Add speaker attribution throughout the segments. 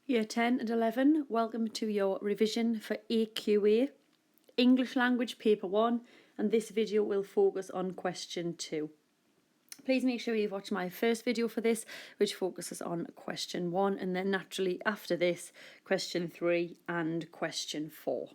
Speaker 1: Year 10 and 11, welcome to your revision for AQA, English Language Paper 1, and this video will focus on question 2. Please make sure you've watched my first video for this, which focuses on question 1, and then naturally after this, question 3 and question 4.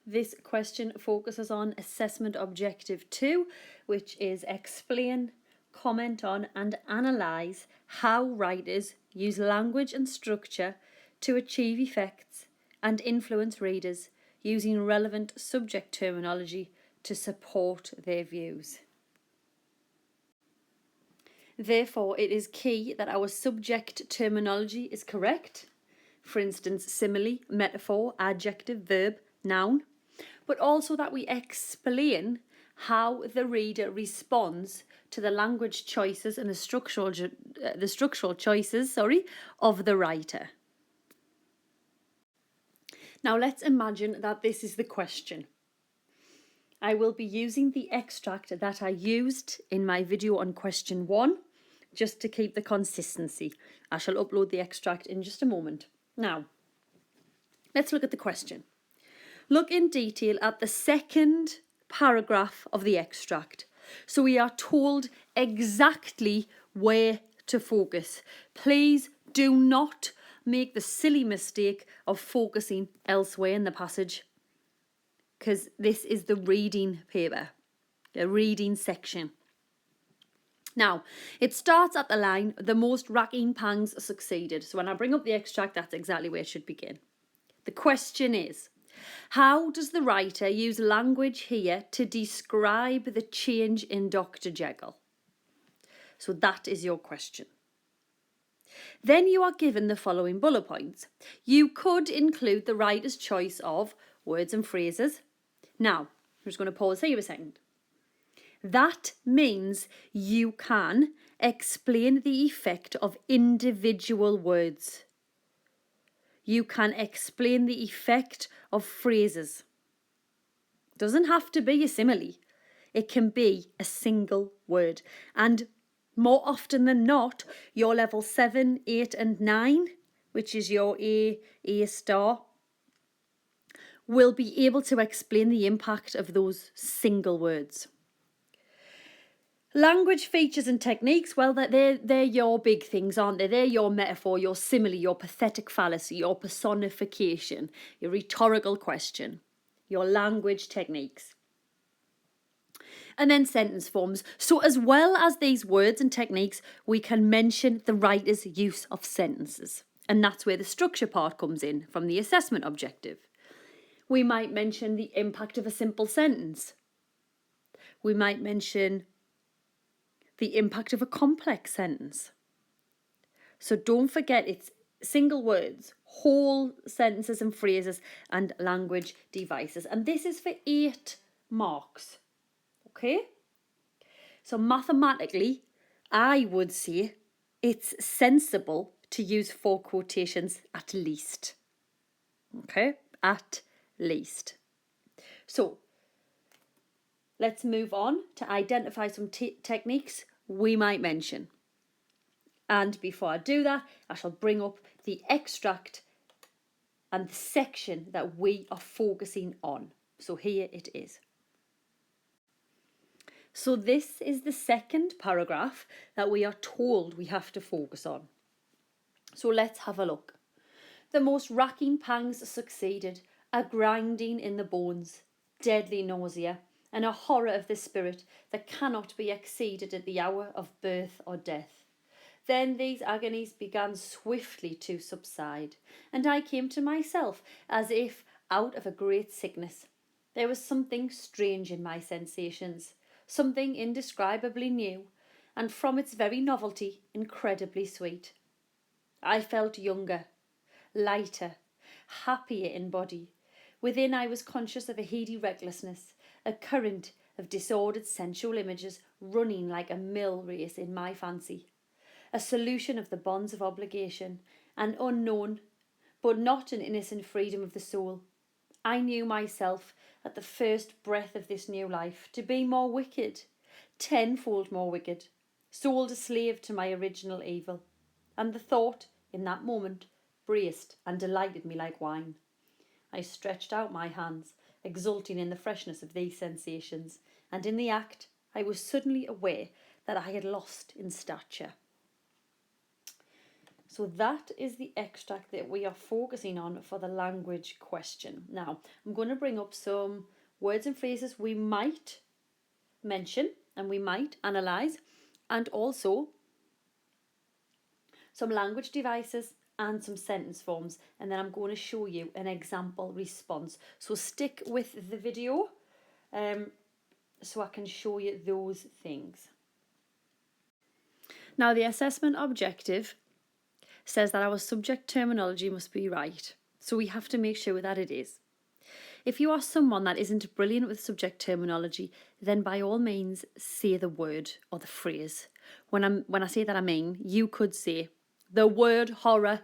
Speaker 1: This question focuses on assessment objective 2, which is explain, comment on and analyse how writers use language and structure to achieve effects and influence readers using relevant subject terminology to support their views. Therefore, it is key that our subject terminology is correct. For instance, simile, metaphor, adjective, verb, noun. But also that we explain how the reader responds to the language choices and the structural choices of the writer. Now let's imagine that this is the question. I will be using the extract that I used in my video on question 1, just to keep the consistency. I shall upload the extract in just a moment. Now, let's look at the question. Look in detail at the second paragraph of the extract. So we are told exactly where to focus. Please do not make the silly mistake of focusing elsewhere in the passage, because this is the reading paper, the reading section. Now, it starts at the line, the most racking pangs succeeded. So when I bring up the extract, that's exactly where it should begin. The question is, how does the writer use language here to describe the change in Dr. Jekyll? So that is your question. Then you are given the following bullet points. You could include the writer's choice of words and phrases. Now, I'm just going to pause here a second. That means you can explain the effect of individual words. You can explain the effect of phrases. Doesn't have to be a simile. It can be a single word. And more often than not, your level 7, 8 and 9, which is your A star, will be able to explain the impact of those single words. Language features and techniques, well, they're your big things, aren't they? They're your metaphor, your simile, your pathetic fallacy, your personification, your rhetorical question, your language techniques. And then sentence forms. So as well as these words and techniques, we can mention the writer's use of sentences. And that's where the structure part comes in from the assessment objective. We might mention the impact of a simple sentence. We might mention the impact of a complex sentence. So don't forget, it's single words, whole sentences and phrases, and language devices. And this is for 8 marks. Okay? So mathematically, I would say it's sensible to use 4 quotations at least. Okay? At least. So let's move on to identify some techniques we might mention. And before I do that, I shall bring up the extract and the section that we are focusing on. So here it is. So this is the second paragraph that we are told we have to focus on. So let's have a look. The most racking pangs succeeded, a grinding in the bones, deadly nausea, and a horror of the spirit that cannot be exceeded at the hour of birth or death. Then these agonies began swiftly to subside, and I came to myself as if out of a great sickness. There was something strange in my sensations, something indescribably new, and from its very novelty incredibly sweet. I felt younger, lighter, happier in body. Within I was conscious of a heady recklessness, a current of disordered sensual images running like a mill race in my fancy, a solution of the bonds of obligation, an unknown, but not an innocent freedom of the soul. I knew myself at the first breath of this new life to be more wicked, tenfold more wicked, sold a slave to my original evil. and the thought, in that moment, braced and delighted me like wine. I stretched out my hands, exulting in the freshness of these sensations, and in the act I was suddenly aware that I had lost in stature. So that is the extract that we are focusing on for the language question. Now, I'm going to bring up some words and phrases we might mention and we might analyse, and also some language devices and some sentence forms, and then I'm going to show you an example response. So stick with the video so I can show you those things. Now, the assessment objective says that our subject terminology must be right, so we have to make sure that it is. If you are someone that isn't brilliant with subject terminology, then by all means say the word or the phrase. When I say that, I mean you could say the word horror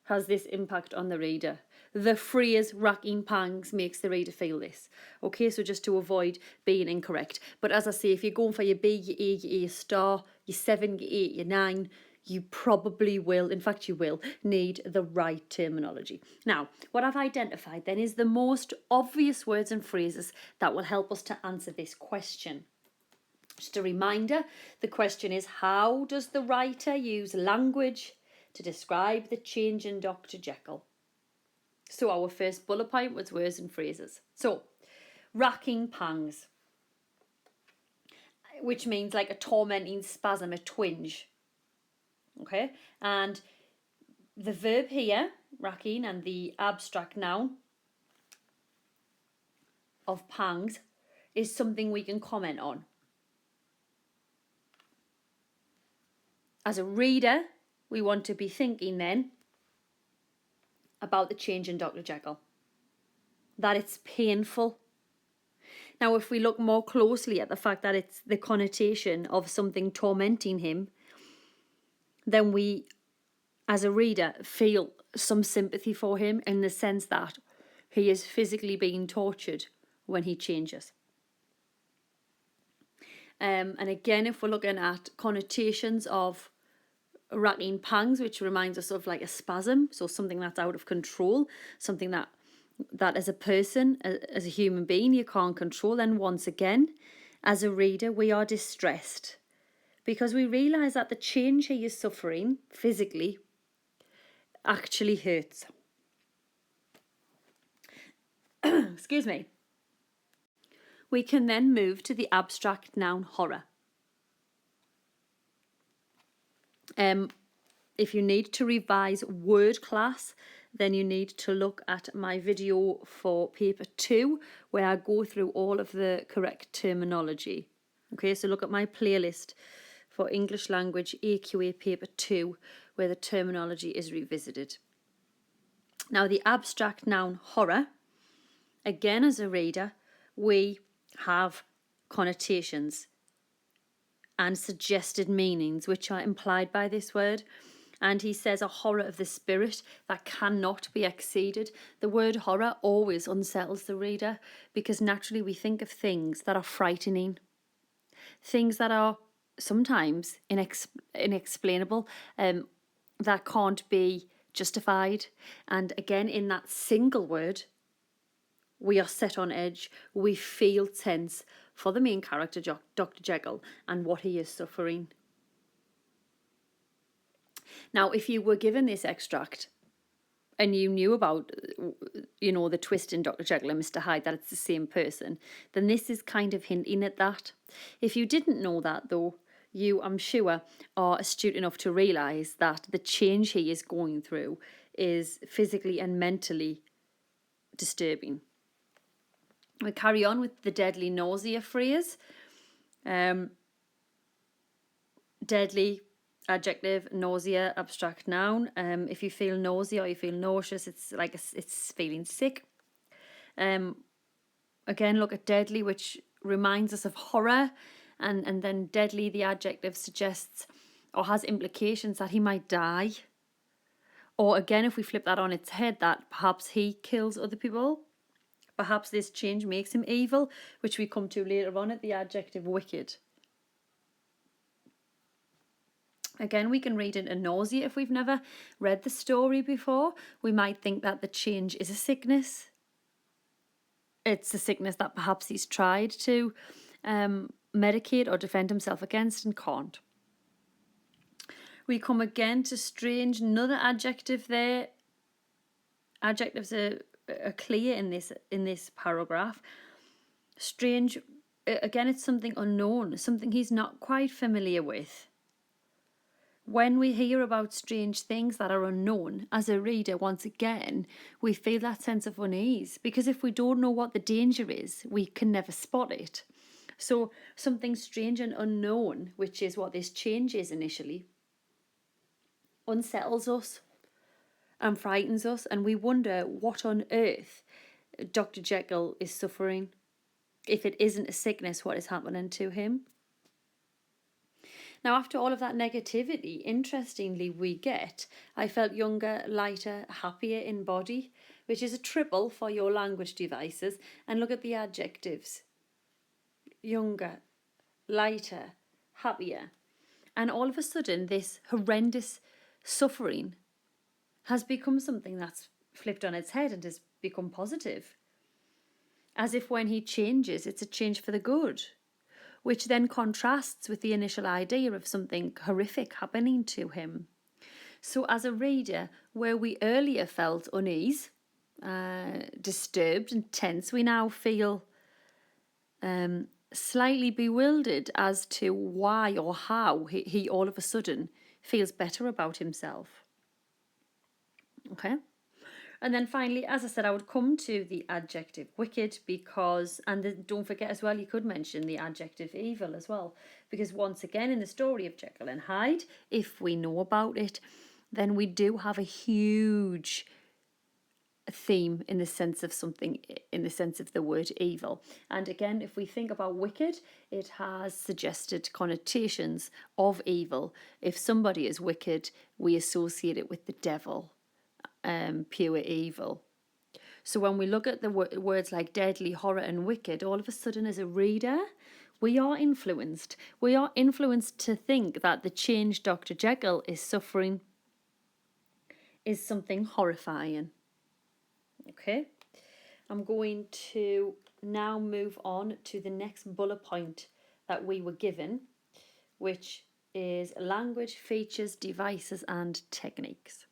Speaker 1: has this impact on the reader. The phrase racking pangs makes the reader feel this. Okay, so just to avoid being incorrect. But as I say, if you're going for your B, your A, your A star, your 7, your 8, your 9, you probably will, in fact you will, need the right terminology. Now, what I've identified then is the most obvious words and phrases that will help us to answer this question. Just a reminder, the question is, how does the writer use language to describe the change in Dr. Jekyll? So our first bullet point was words and phrases. So, racking pangs, which means like a tormenting spasm, a twinge. Okay, and the verb here, racking, and the abstract noun of pangs is something we can comment on. As a reader, we want to be thinking then about the change in Dr. Jekyll, that it's painful. Now, if we look more closely at the fact that it's the connotation of something tormenting him, then we, as a reader, feel some sympathy for him in the sense that he is physically being tortured when he changes. And again, if we're looking at connotations of racking pangs, which reminds us of like a spasm, so something that's out of control, something that as a person, as a human being, you can't control, then once again, as a reader, we are distressed because we realise that the change he is suffering physically actually hurts. Excuse me. We can then move to the abstract noun horror. If you need to revise word class, then you need to look at my video for paper 2, where I go through all of the correct terminology. Okay, so look at my playlist for English language AQA paper 2, where the terminology is revisited. Now, the abstract noun horror, again, as a reader, we have connotations and suggested meanings which are implied by this word. And he says a horror of the spirit that cannot be exceeded. The word horror always unsettles the reader because naturally we think of things that are frightening, things that are sometimes inexplainable, that can't be justified. And again, in that single word, we are set on edge. We feel tense for the main character, Dr. Jekyll, and what he is suffering. Now, if you were given this extract and you knew about, the twist in Dr. Jekyll and Mr. Hyde, that it's the same person, then this is kind of hinting at that. If you didn't know that, though, you, I'm sure, are astute enough to realise that the change he is going through is physically and mentally disturbing. We carry on with the deadly nausea phrase. Deadly, adjective, nausea, abstract noun. If you feel nausea or you feel nauseous, it's like it's feeling sick. Again, look at deadly, which reminds us of horror, and then deadly, the adjective, suggests or has implications that he might die. Or again, if we flip that on its head, that perhaps he kills other people. Perhaps this change makes him evil, which we come to later on at the adjective wicked. Again, we can read into nausea if we've never read the story before. We might think that the change is a sickness. It's a sickness that perhaps he's tried to medicate or defend himself against and can't. We come again to strange, another adjective there. Adjectives are clear in this paragraph. Strange, again, it's something unknown, something he's not quite familiar with. When we hear about strange things that are unknown, as a reader, once again, we feel that sense of unease, because if we don't know what the danger is, we can never spot it. So something strange and unknown, which is what this change is initially, unsettles us and frightens us, and we wonder what on earth Dr. Jekyll is suffering. If it isn't a sickness, what is happening to him? Now, after all of that negativity, interestingly, we get, I felt younger, lighter, happier in body, which is a triple for your language devices. And look at the adjectives. Younger, lighter, happier. And all of a sudden, this horrendous suffering has become something that's flipped on its head and has become positive. As if when he changes, it's a change for the good, which then contrasts with the initial idea of something horrific happening to him. So as a reader, where we earlier felt unease, disturbed and tense, we now feel slightly bewildered as to why or how he all of a sudden feels better about himself. Okay? And then finally, as I said, I would come to the adjective wicked because, and don't forget as well, you could mention the adjective evil as well. Because once again, in the story of Jekyll and Hyde, if we know about it, then we do have a huge theme in the sense of something, in the sense of the word evil. And again, if we think about wicked, it has suggested connotations of evil. If somebody is wicked, we associate it with the devil. Pure evil. So when we look at the words like deadly, horror and wicked, all of a sudden as a reader, we are influenced. We are influenced to think that the change Dr. Jekyll is suffering is something horrifying. Okay, I'm going to now move on to the next bullet point that we were given, which is language, features, devices and techniques.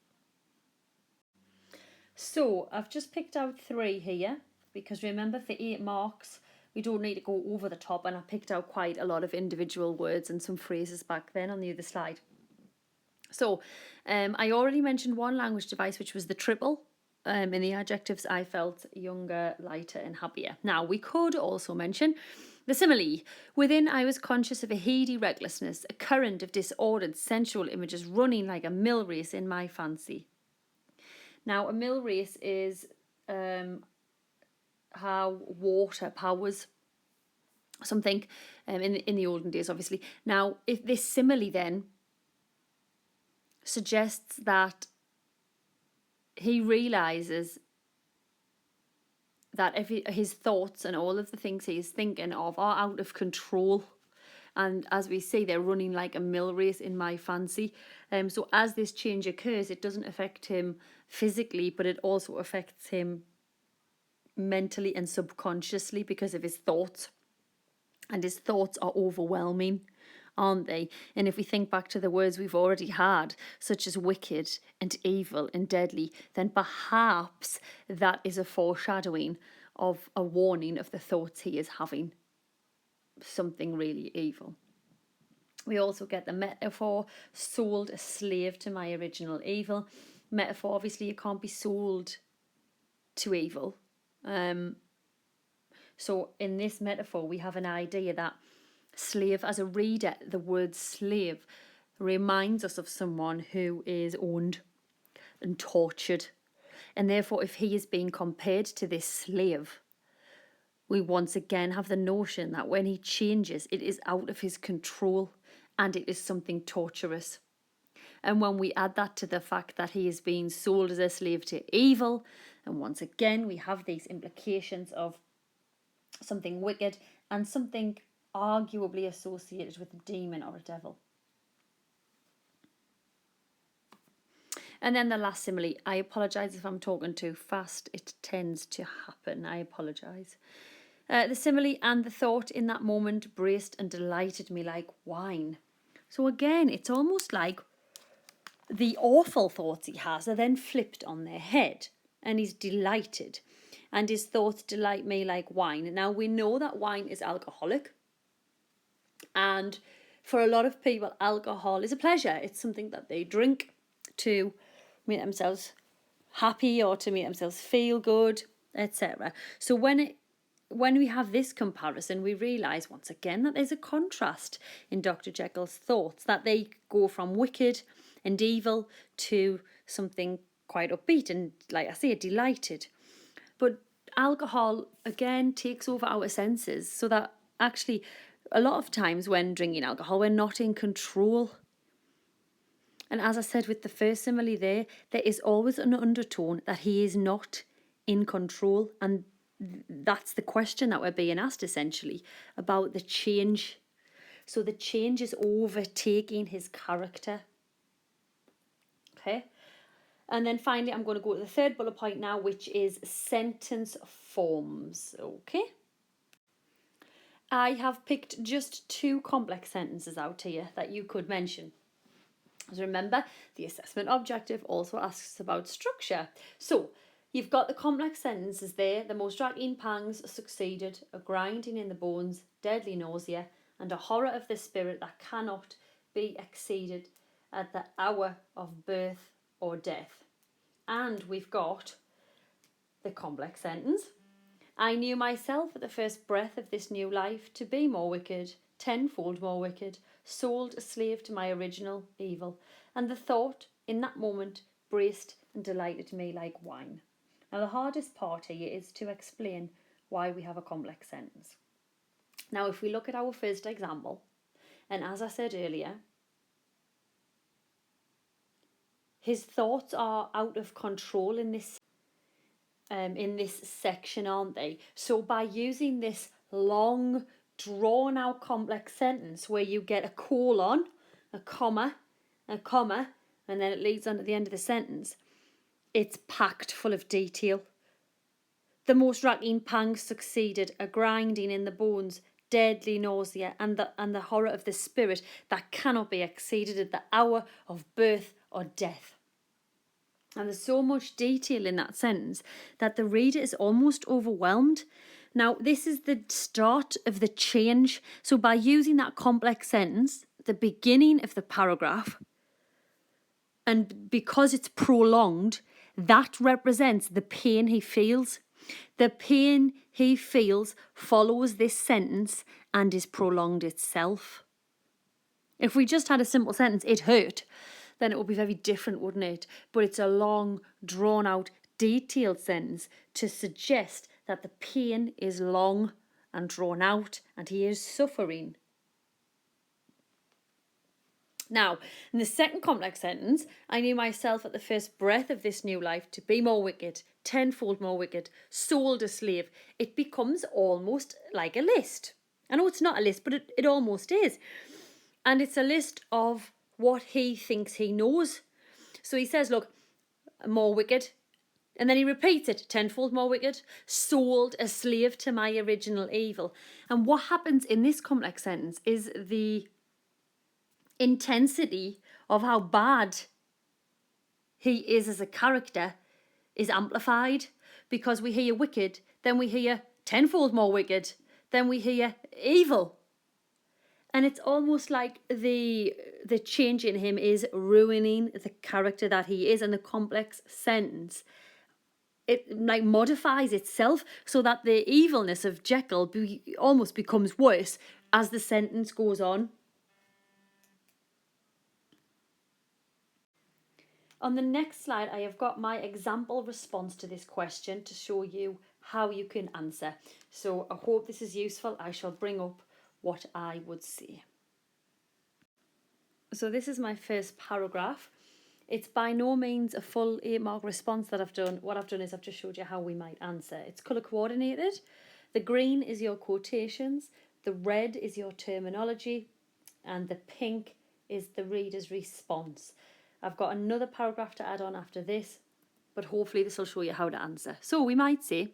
Speaker 1: So I've just picked out 3 here, because remember, for 8 marks we don't need to go over the top, and I picked out quite a lot of individual words and some phrases back then on the other slide. So I already mentioned one language device, which was the triple. In the adjectives, I felt younger, lighter and happier. Now we could also mention the simile. Within, I was conscious of a heady recklessness, a current of disordered sensual images running like a mill race in my fancy. Now, a mill race is how water powers something in the olden days, obviously. Now, if this simile then suggests that he realizes that his thoughts and all of the things he is thinking of are out of control. And as we see, they're running like a mill race in my fancy. So as this change occurs, it doesn't affect him physically, but it also affects him mentally and subconsciously because of his thoughts. And his thoughts are overwhelming, aren't they? And if we think back to the words we've already had, such as wicked and evil and deadly, then perhaps that is a foreshadowing of a warning of the thoughts he is having. Something really evil. We also get the metaphor, sold a slave to my original evil. Metaphor, obviously you can't be sold to evil. So in this metaphor we have an idea that slave, as a reader, the word slave reminds us of someone who is owned and tortured. And therefore, if he is being compared to this slave, we once again have the notion that when he changes, it is out of his control and it is something torturous. And when we add that to the fact that he is being sold as a slave to evil, and once again we have these implications of something wicked and something arguably associated with a demon or a devil. And then the last simile. I apologise if I'm talking too fast. It tends to happen. I apologise. The simile and the thought in that moment braced and delighted me like wine. So again, it's almost like the awful thoughts he has are then flipped on their head, and he's delighted. And his thoughts delight me like wine. Now, we know that wine is alcoholic. And for a lot of people, alcohol is a pleasure. It's something that they drink to make themselves happy or to make themselves feel good, etc. So when we have this comparison, we realise once again that there's a contrast in Dr. Jekyll's thoughts, that they go from wicked and evil to something quite upbeat and, like I say, delighted. But alcohol, again, takes over our senses, so that actually a lot of times when drinking alcohol, we're not in control. And as I said with the first simile there is always an undertone that he is not in control. And that's the question that we're being asked, essentially, about the change. So the change is overtaking his character. Okay. And then finally, I'm going to go to the third bullet point now, which is sentence forms. Okay. I have picked just 2 complex sentences out here that you could mention. As remember, the assessment objective also asks about structure. So you've got the complex sentences there. The most racking pangs succeeded, a grinding in the bones, deadly nausea, and a horror of the spirit that cannot be exceeded at the hour of birth or death. And we've got the complex sentence. I knew myself at the first breath of this new life to be more wicked, tenfold more wicked, sold a slave to my original evil, and the thought in that moment braced and delighted me like wine. Now the hardest part here is to explain why we have a complex sentence. Now if we look at our first example, and as I said earlier, his thoughts are out of control in this section, aren't they? So by using this long, drawn out complex sentence where you get a colon, a comma, and then it leads on to the end of the sentence, it's packed full of detail. The most racking pangs succeeded, a grinding in the bones, deadly nausea, and the horror of the spirit that cannot be exceeded at the hour of birth or death. And there's so much detail in that sentence that the reader is almost overwhelmed. Now, this is the start of the change. So by using that complex sentence, the beginning of the paragraph, and because it's prolonged, that represents the pain he feels. The pain he feels follows this sentence and is prolonged itself. If we just had a simple sentence, it hurt, then it would be very different, wouldn't it? But it's a long, drawn out, detailed sentence to suggest that the pain is long and drawn out and he is suffering. Now, in the second complex sentence, I knew myself at the first breath of this new life to be more wicked, tenfold more wicked, sold a slave. It becomes almost like a list. I know it's not a list, but it almost is. And it's a list of what he thinks he knows. So he says, look, more wicked. And then he repeats it, tenfold more wicked, sold a slave to my original evil. And what happens in this complex sentence is the intensity of how bad he is as a character is amplified, because we hear wicked, then we hear tenfold more wicked, then we hear evil. And it's almost like the change in him is ruining the character that he is, and the complex sentence, it like modifies itself so that the evilness of Jekyll almost becomes worse as the sentence goes on. On the next slide, I have got my example response to this question to show you how you can answer. So I hope this is useful. I shall bring up what I would say. So this is my first paragraph. It's by no means a full 8-mark response that I've done. What I've done is I've just showed you how we might answer. It's colour coordinated. The green is your quotations, the red is your terminology, and the pink is the reader's response. I've got another paragraph to add on after this, but hopefully this will show you how to answer. So we might say,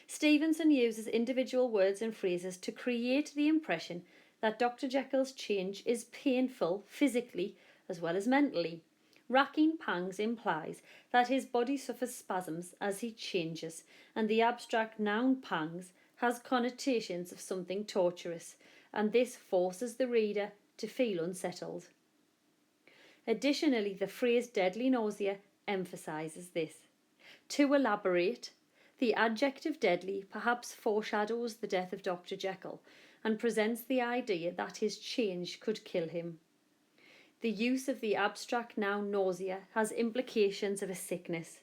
Speaker 1: Stevenson uses individual words and phrases to create the impression that Dr. Jekyll's change is painful physically as well as mentally. Racking pangs implies that his body suffers spasms as he changes, and the abstract noun pangs has connotations of something torturous, and this forces the reader to feel unsettled. Additionally, the phrase deadly nausea emphasises this. To elaborate, the adjective deadly perhaps foreshadows the death of Dr. Jekyll and presents the idea that his change could kill him. The use of the abstract noun nausea has implications of a sickness.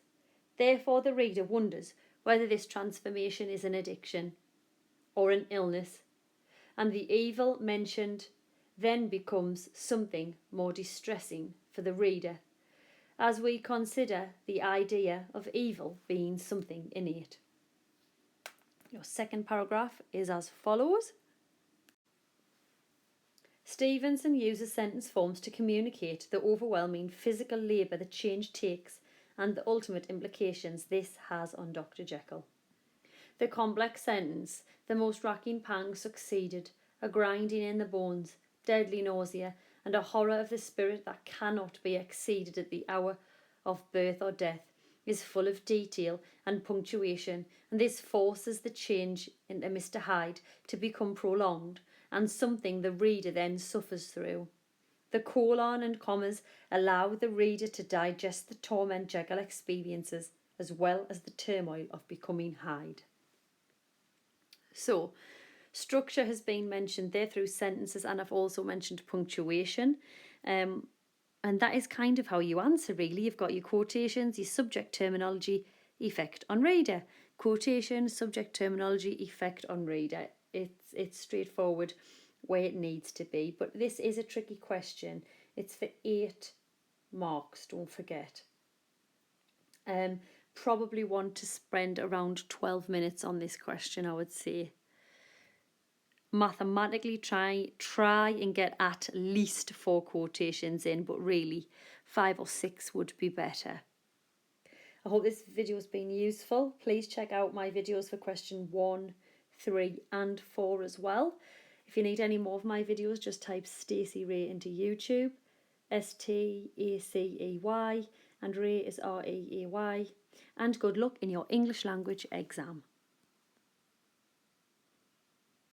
Speaker 1: Therefore, the reader wonders whether this transformation is an addiction or an illness, and the evil mentioned then becomes something more distressing for the reader, as we consider the idea of evil being something innate. Your second paragraph is as follows. Stevenson uses sentence forms to communicate the overwhelming physical labour the change takes and the ultimate implications this has on Dr. Jekyll. The complex sentence, the most racking pangs succeeded, a grinding in the bones, deadly nausea, and a horror of the spirit that cannot be exceeded at the hour of birth or death, is full of detail and punctuation, and this forces the change into Mr. Hyde to become prolonged, and something the reader then suffers through. The colon and commas allow the reader to digest the torment Jekyll experiences, as well as the turmoil of becoming Hyde. So, structure has been mentioned there through sentences, and I've also mentioned punctuation. And that is kind of how you answer, really. You've got your quotations, your subject terminology, effect on reader. Quotation, subject terminology, effect on reader. It's straightforward where it needs to be. But this is a tricky question. It's for 8 marks, don't forget. Probably want to spend around 12 minutes on this question, I would say. Mathematically try and get at least 4 quotations in, but really 5 or 6 would be better. I hope this video has been useful. Please check out my videos for question 1, 3 and 4 as well. If you need any more of my videos, just type Stacey Ray into YouTube, STACEY, and Ray is REAY, and good luck in your English language exam.